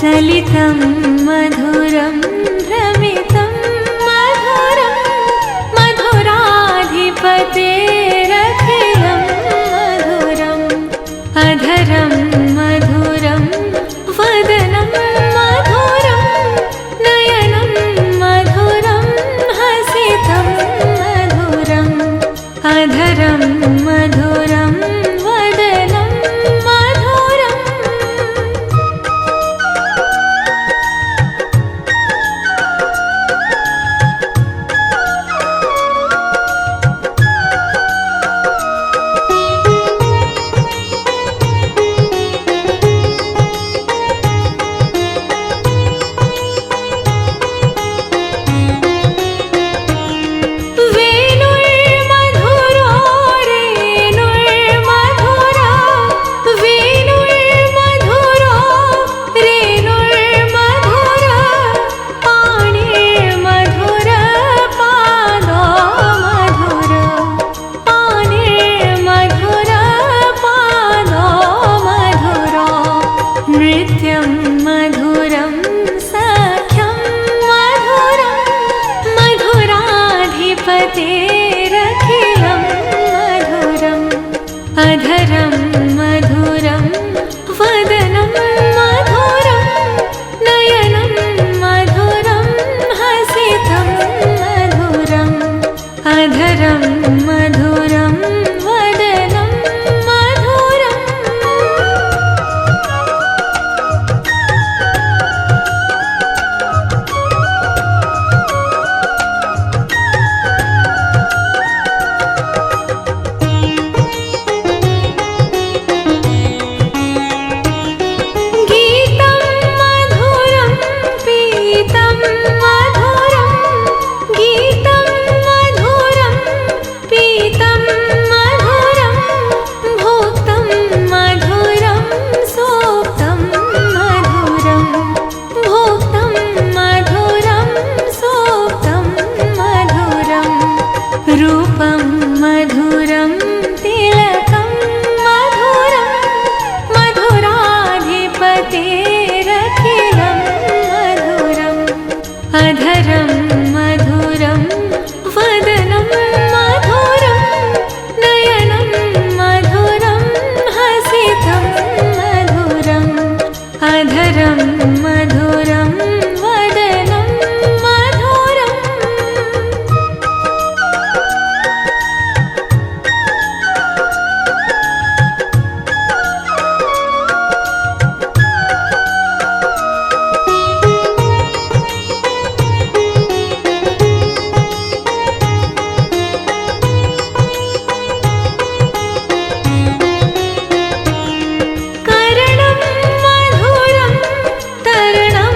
चलितं मधुरं भ्रमितं मधुरं मधुराधिपतेरखिलं मधुरम् अधरं मधुरं वदनं मधुरं नयनं मधुरं हसितं मधुरम् अधरं मधुरं वदनं मधुरम् नृत्यं मधुरं सख्यं मधुरं मधुराधिपतेरखिलं मधुरम् अधरं मधुरं वदनं मधुरं नयनं मधुरं हसितं मधुरम् अधरं मधुरं वदनं मधुरम् गीतं मधुरं पीतं मधुरं गीतं मधुरं पीतं मधुरं भोक्तं मधुरं सोक्तं मधुरं भोक्तं मधुरं सोक्तं मधुरं रूपं मधुरं तिलकं मधुरं मधुराधिपतेरखिलं मधुरम् अधरं मधुरं वदनं मधुरं नयनं मधुरं हसितं मधुरम् अधरं मधुरं वदनं मधुरम् करणं मधुरं तरणं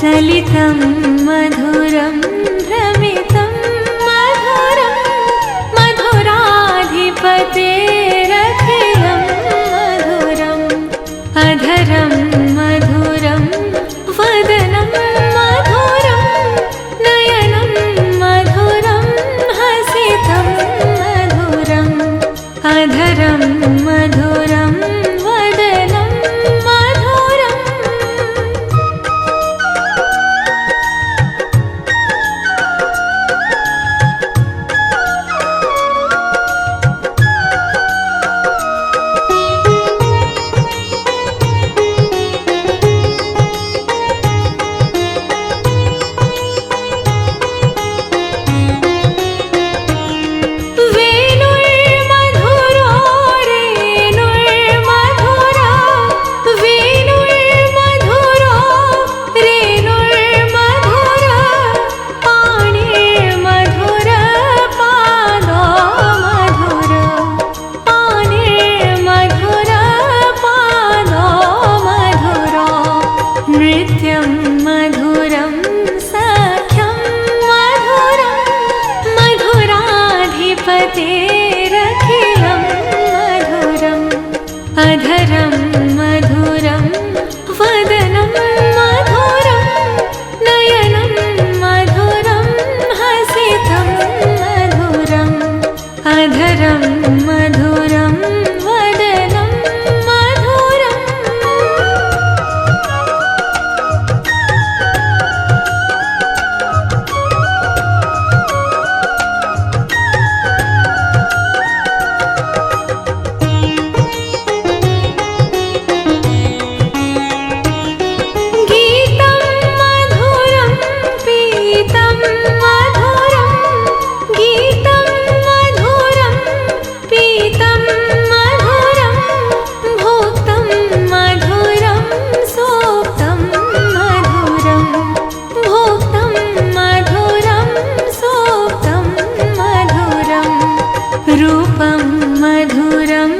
सलितं मधुरं भ्रमितं मधुरं मधुराधिपतेरखिलं मधुरम् अधरं मधुरं वदनं मधुरं नयनं मधुरं हसितं मधुरम् अधरं मधुरं वदनं मधुरम् वेणुर्मधुरो रेणुर्मधुरा वेणुर्मधुरो रेणुर्मधुरा पाणिर्मधुर पादो मधुर पाणिर्मधुर पादो मधुरो नृत्यं मधुरं सख्यं मधुरं मधुराधिपतेरखिलं मधुरम् अधरं मधुरं वदनं मधुरं नयनं मधुरं हसितं मधुरम् अधरं मधुरं वदनं मधुरम् गीतं मधुरं पीतं मधुरं गीतं मधुरं पीतं मधुरं भोक्तं मधुरं सोक्तं मधुरं भोक्तं मधुरं सोक्तं मधुरं रूपं मधुरं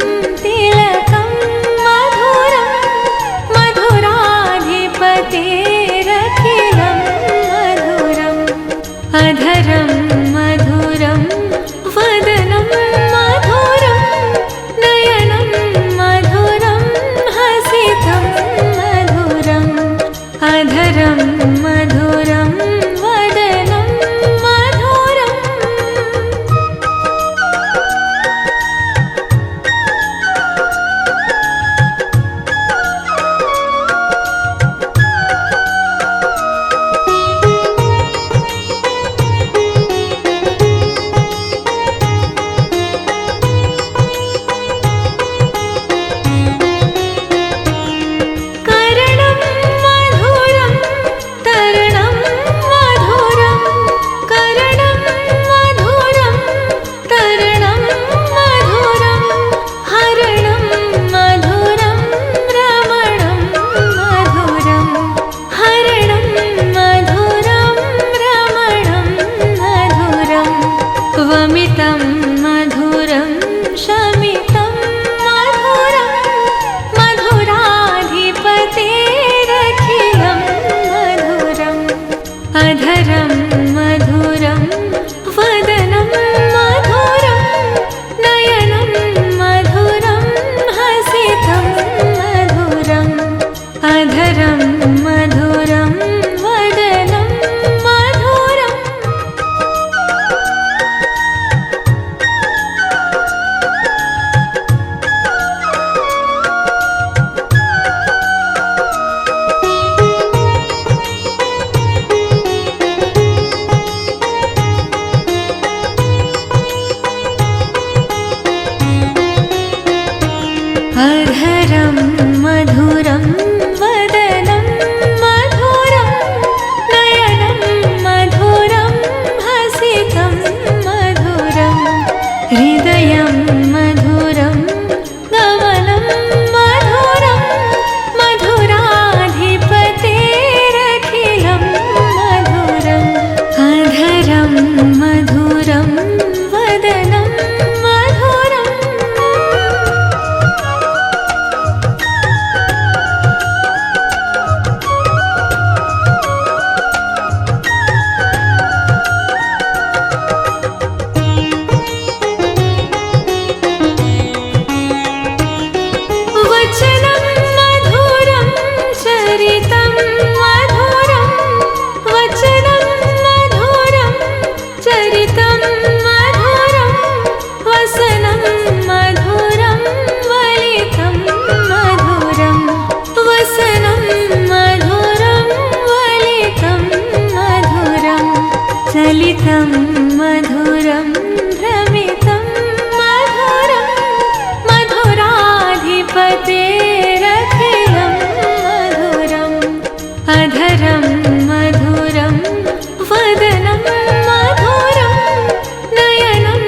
तिलकं मधुरं मधुराधिपतेरखिलं मधुरम् अधरं मधुरं वदनं मधुरं नयनं मधुरं हसितं मधुरम् अधरं मधुरं वदनं मधुरम् करणं मधुरं तरणं मधुरं करणं मधुरं तरणं मधुरं हरणं मधुरं रमणं मधुरं हरणं मधुरं रमणं मधुरं वमितं मधुरं शमितं मधुरं मधुराधिपतेरखिलं मधुरम् अधरं मधुरं वदनं मधुरं नयनं मधुरं हसितं मधुरम् अधरं मधुरं वदनं मधुरम् मधुरं वदनं मधुरं नयनं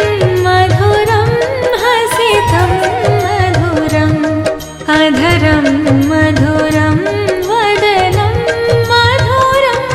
मधुरं हसितं मधुरम् अधरं मधुरं वदनं मधुरम्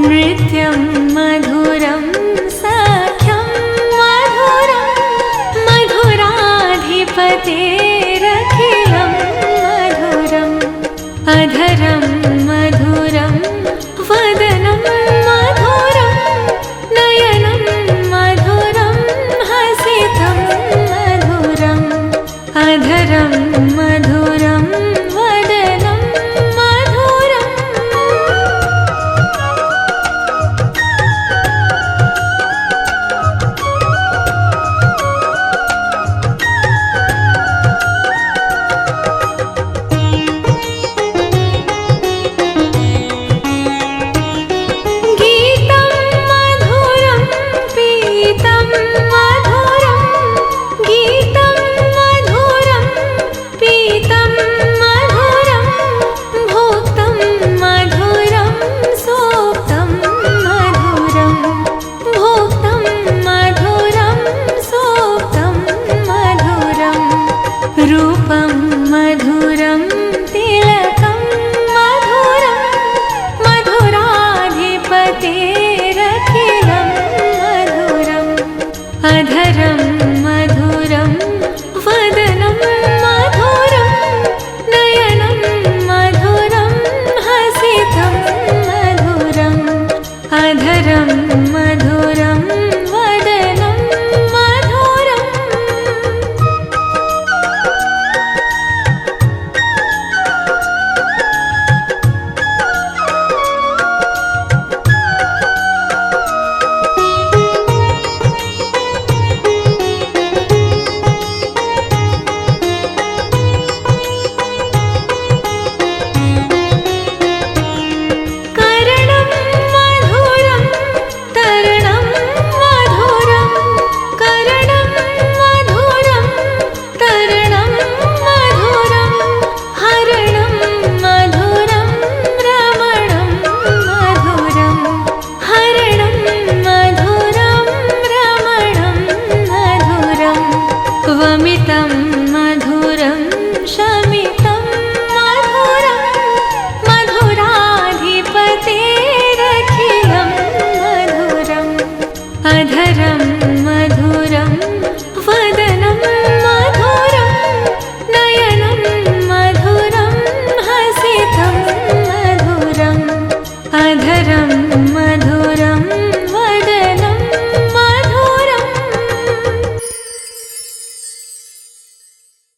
नृत्यं मधुरं सख्यं मधुरं मधुराधिपतेरखिलं मधुरम् अधरं मधुरं वदनं मधुरं नयनं मधुरं हसितं मधुरम् अधरं मधुरं वदनं मधुरम् गीतं मधुरं पीतं मधुरं गीतं मधुरं पीतं मधुरं भोक्तं मधुरं सोक्तं मधुरं भोक्तं मधुरं सोक्तं मधुरं रूपं मधुरं तिलकं मधुरं मधुराधिपतेरखिलं मधुरम् अधरं